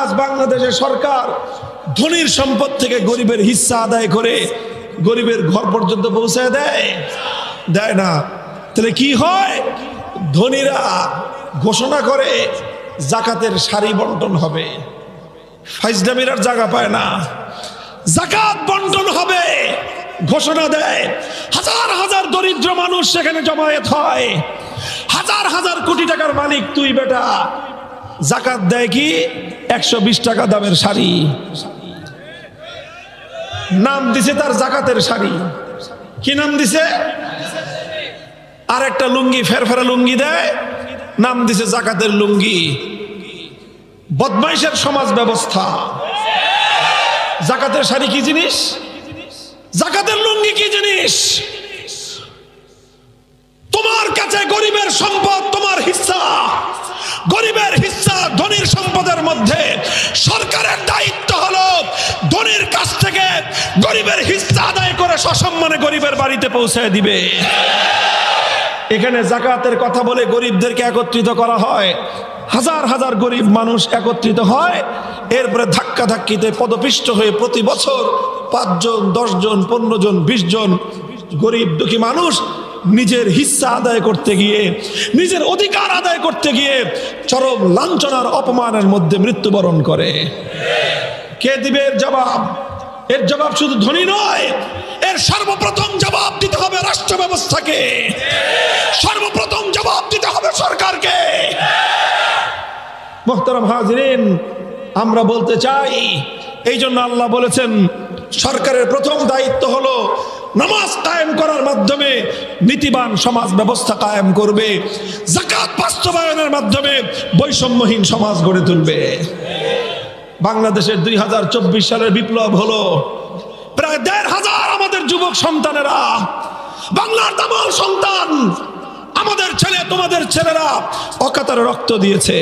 আজ বাংলাদেশের সরকার ধনীর সম্পদ থেকে গরিবের হিস্সা আদায় করে গরিবের ঘর পর্যন্ত পৌঁছায় দেয় না। তাহলে কি হয়? ধনীরা ঘোষণা করে জাকাতের সারি বন্টন হবে, ফাইজলামির আর জায়গা পায় না, জাকাত বন্টন হবে ঘোষণা দেয়। হাজার হাজার দরিদ্র মানুষ সেখানে জমায়েত হয়, হাজার হাজার কোটি টাকার মালিক তুই বেটা। জাকাত দেয় কি 120 টাকা দামের শাড়ি, নাম দিছে তার জাকাতের শাড়ি। কি নাম দিছে? আর একটা লুঙ্গি, ফেরফেরা লুঙ্গি দেয়, নাম দিছে জাকাতের লুঙ্গি। বদমাইশের সমাজ ব্যবস্থা। জাকাতের শাড়ি কি জিনিস? জাকাতের লুঙ্গি কি জিনিস? তোমার কাছে গরিবের সম্পদ তোমার হিস্সা, গরিবের হিস্সা ধনীর সম্পদের মধ্যে। সরকারের দায়িত্ব হলো ধনীর কাছ থেকে গরিবের হিস্সা আদায় করে সসম্মানে গরিবের বাড়িতে পৌঁছায় দিবে। এখানে জাকাতের কথা বলে গরিবদেরকে একত্রিত করা হয়, হাজার হাজার গরিব মানুষ একত্রিত হয়। এরপরে ধাক্কা ধাক্কিতে পদপিষ্ট হয়ে প্রতি বছর 5 জন, 10 জন, 15 জন, 20 জন গরিব দুঃখী মানুষ নিজের হিস্সা আদায় করতে গিয়ে, নিজের অধিকার আদায় করতে গিয়ে চরম লাঞ্ছনার অপমানের মধ্যে মৃত্যুবরণ করে। কে দিবে এর জবাব? এর জবাব শুধু ধনী নয়, এর সর্বপ্রথম জবাব দিতে হবে রাষ্ট্র ব্যবস্থাকে, সর্বপ্রথম জবাব দিতে হবে সরকারকে। মুহতারাম হাজিরিন, আমরা বলতে চাই, এই জন্য আল্লাহ বলেছেন সরকারের প্রথম দায়িত্ব হলো নামাজ কায়েম করার মাধ্যমে নীতিবান সমাজ ব্যবস্থা কায়েম করবে, যাকাত বাস্তবায়নের মাধ্যমে বৈষম্যহীন সমাজ গড়ে তুলবে। বাংলাদেশের 2024 সালের বিপ্লব হলো প্রায় 1,500 আমাদের যুবক সন্তানেরা, বাংলার দামাল সন্তান, আমাদের ছেলে তোমাদের ছেলেরা অকাতরে রক্ত দিয়েছে।